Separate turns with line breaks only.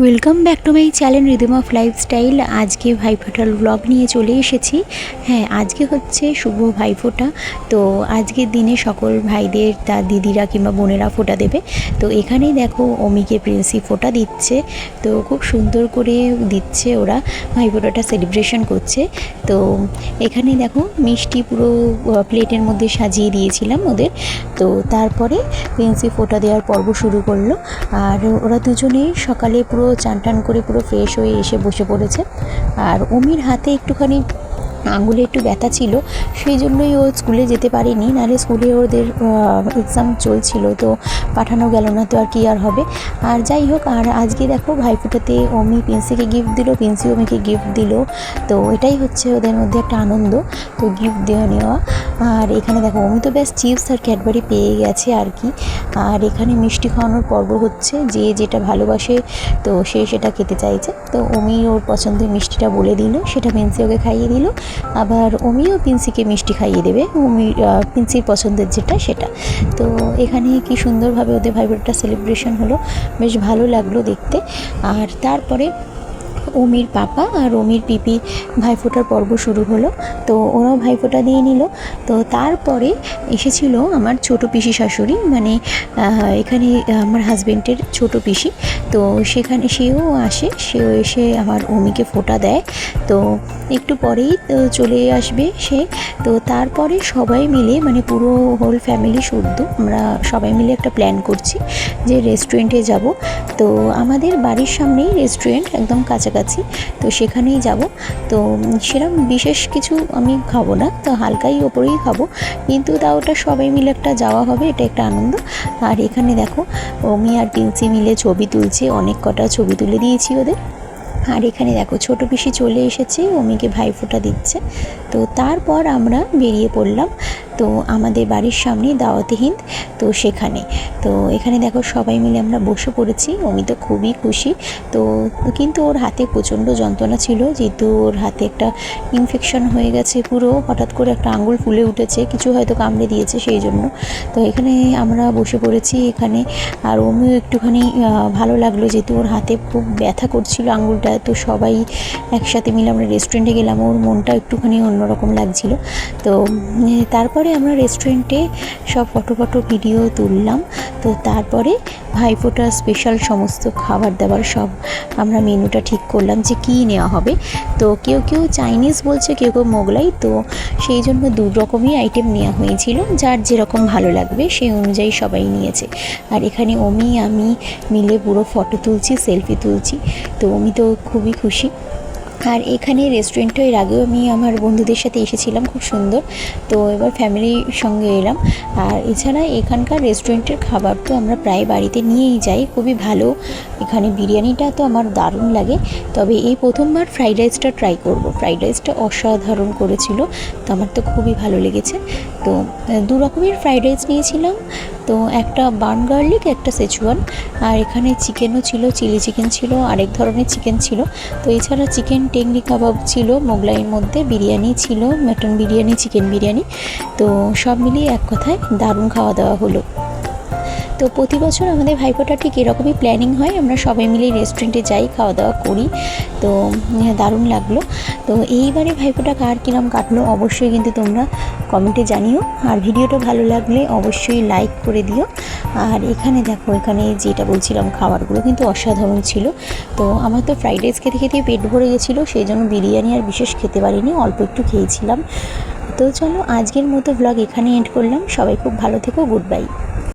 Welcome back to my channel rhythm of lifestyle. আজকে ভাইফোঁটার blog নিয়ে চলে এসেছি। হ্যাঁ, আজকে হচ্ছে শুভ ভাইফোঁটা। তো আজকের দিনে সকল ভাইদের তার দিদিরা কিংবা বোনেরা ফোঁটা দেবে। তো এখানেই দেখো অমিকে প্রিন্সি ফোঁটা দিচ্ছে। তো খুব সুন্দর করে দিচ্ছে, ওরা ভাইফোঁটাটা সেলিব্রেশন করছে। তো এখানে দেখো মিষ্টি পুরো প্লেটের মধ্যে সাজিয়ে দিয়েছিলাম ওদের। তো তারপরে প্রিন্সি ফোঁটা দেওয়ার পর্ব শুরু করলো। আর ওরা দুজনেই সকালে পুরো চান টান করে পুরো ফ্রেশ হয়ে এসে বসে পড়েছে। আর অমির হাতে একটুখানি আঙুলে একটু ব্যথা ছিল, সেই জন্যই ও স্কুলে যেতে পারেনি। নাহলে স্কুলে ওদের এক্সাম চলছিল, তো পাঠানো গেল না, তো আর কি আর হবে। আর যাই হোক, আর আজকে দেখো ভাইফোঁটাতে অমি প্রিন্সিকে গিফট দিল, প্রিন্সি অমিকে গিফট দিল। তো এটাই হচ্ছে ওদের মধ্যে একটা আনন্দ, তো গিফট দেওয়া নেওয়া। আর এখানে দেখো অমি তো ব্যাস চিপস আর ক্যাডবেরি পেয়ে গেছে আর কি। আর এখানে মিষ্টি খাওয়ানোর পর্ব হচ্ছে, যে যেটা ভালোবাসে তো সে সেটা খেতে চাইছে। তো অমি ওর পছন্দের মিষ্টিটা বলে দিল, সেটা প্রিন্সি ওকে খাইয়ে দিল। আবার অমিও প্রিন্সিকে মিষ্টি খাইয়ে দেবে, প্রিন্সির পছন্দের যেটা সেটা। তো এখানে কি সুন্দরভাবে ওদের ভাইফোঁটাটা সেলিব্রেশন হলো, বেশ ভালো লাগলো দেখতে। আর তারপরে অমির পাপা আর অমির পিপি ভাইফোঁটার পর্ব শুরু হলো। তো ওরাও ভাইফোঁটা দিয়ে নিল। তো তারপরে এসেছিল আমার ছোটো পিসি শাশুড়ি, মানে এখানে আমার হাজব্যান্ডের ছোটো পিসি। তো সেখানে সেও আসে, সেও এসে আমার অমিকে ফোঁটা দেয়। তো একটু পরেই চলে আসবে সে। তো তারপরে সবাই মিলে, মানে পুরো হোল ফ্যামিলি শুদ্ধ আমরা সবাই মিলে একটা প্ল্যান করছি যে রেস্টুরেন্টে যাব। তো আমাদের বাড়ির সামনেই রেস্টুরেন্ট, একদম কাছাকাছি। তো সেখানেই যাব। তো সেরকম বিশেষ কিছু আমি খাবো না, তো হালকাই ওপরেই খাবো, কিন্তু তাও ওটা সবাই মিলে একটা যাওয়া হবে, এটা একটা আনন্দ। আর এখানে দেখো অমি আর প্রিন্সি মিলে ছবি তুলছে, অনেক কটা ছবি তুলে দিয়েছি ওদের। আর এখানে দেখো ছোটো পিসি চলে এসেছে, অমিকে ভাইফোঁটা দিচ্ছে। তো তারপর আমরা বেরিয়ে পড়লাম। তো আমাদের বাড়ির সামনে দাওয়াতে হিন্দ, তো সেখানে। তো এখানে দেখো সবাই মিলে আমরা বসে পড়েছি। অমি তো খুবই খুশি। তো কিন্তু ওর হাতে প্রচণ্ড যন্ত্রণা ছিল, যেহেতু ওর হাতে একটা ইনফেকশন হয়ে গেছে পুরো, হঠাৎ করে একটা আঙুল ফুলে উঠেছে, কিছু হয়তো কামড়ে দিয়েছে সেই জন্য। তো এখানে আমরা বসে পড়েছি এখানে। আর অমিও একটুখানি ভালো লাগলো, যেহেতু ওর হাতে খুব ব্যথা করছিল আঙুলটা। তো সবাই একসাথে মিলে আমরা রেস্টুরেন্টে গেলাম, ওর মনটা একটুখানি অন্যরকম লাগছিল। তো তারপরে আমরা রেস্টুরেন্টে সব ফটো ভিডিও তুললাম। তো তারপরে ভাইফোঁটার স্পেশাল সমস্ত খাবার দাবার সব আমরা মেনুটা ঠিক করলাম যে কী নেওয়া হবে। তো কেউ কেউ চাইনিজ বলছে, কেউ কেউ মোগলাই। তো সেই জন্য দু রকমই আইটেম নেওয়া হয়েছিল, যার যেরকম ভালো লাগবে সেই অনুযায়ী সবাই নিয়েছে। আর এখানে অমি আমি মিলে পুরো ফটো তুলছি, সেলফি তুলছি। তো অমি তো খুবই খুশি। আর এখানে রেস্টুরেন্টটা এর আগেও আমি আমার বন্ধুদের সাথে এসেছিলাম, খুব সুন্দর। তো এবার ফ্যামিলির সঙ্গে এলাম। আর এছাড়া এখানকার রেস্টুরেন্টের খাবার তো আমরা প্রায় বাড়িতে নিয়েই যাই, খুবই ভালো। এখানে বিরিয়ানিটা তো আমার দারুণ লাগে। তবে এই প্রথমবার ফ্রাইড রাইসটা ট্রাই করব। ফ্রাইড রাইসটা অসাধারণ করেছিল, তো আমার তো খুবই ভালো লেগেছে। তো দু রকমের ফ্রাইড রাইস নিয়েছিলাম। তো একটা বার্ন গার্লিক, একটা সেচুয়ান। আর এখানে চিকেনও ছিল, চিলি চিকেন ছিল, আরেক ধরনের চিকেন ছিল। তো এছাড়া চিকেন টেংরি কাবাব ছিল মোগলাইয়ের মধ্যে, বিরিয়ানি ছিল, মাটন বিরিয়ানি, চিকেন বিরিয়ানি। তো সব মিলিয়ে এক কথায় দারুণ খাওয়া দাওয়া হলো। তো প্রতি বছর আমাদের ভাইফোঁটা ঠিক এরকমই প্ল্যানিং হয়, আমরা সবাই মিলে রেস্টুরেন্টে যাই, খাওয়া দাওয়া করি। তো দারুণ লাগলো। তো এইবারে ভাইফোঁটা কার কিরম কাটলো অবশ্যই কিন্তু তোমরা কমেন্টে জানিও। আর ভিডিওটা ভালো লাগলে অবশ্যই লাইক করে দিও। আর এখানে দেখো, এখানে যেটা বলছিলাম খাবারগুলো কিন্তু অসাধারণ ছিল। তো আমার তো ফ্রাইড রাইস খেতে খেতে পেট ভরে গেছিলো, সেই জন্য বিরিয়ানি আর বিশেষ খেতে পারিনি, অল্প একটু খেয়েছিলাম। তো চলো আজকের মতো ব্লগ এখানে এন্ড করলাম। সবাই খুব ভালো থেকো, গুড বাই।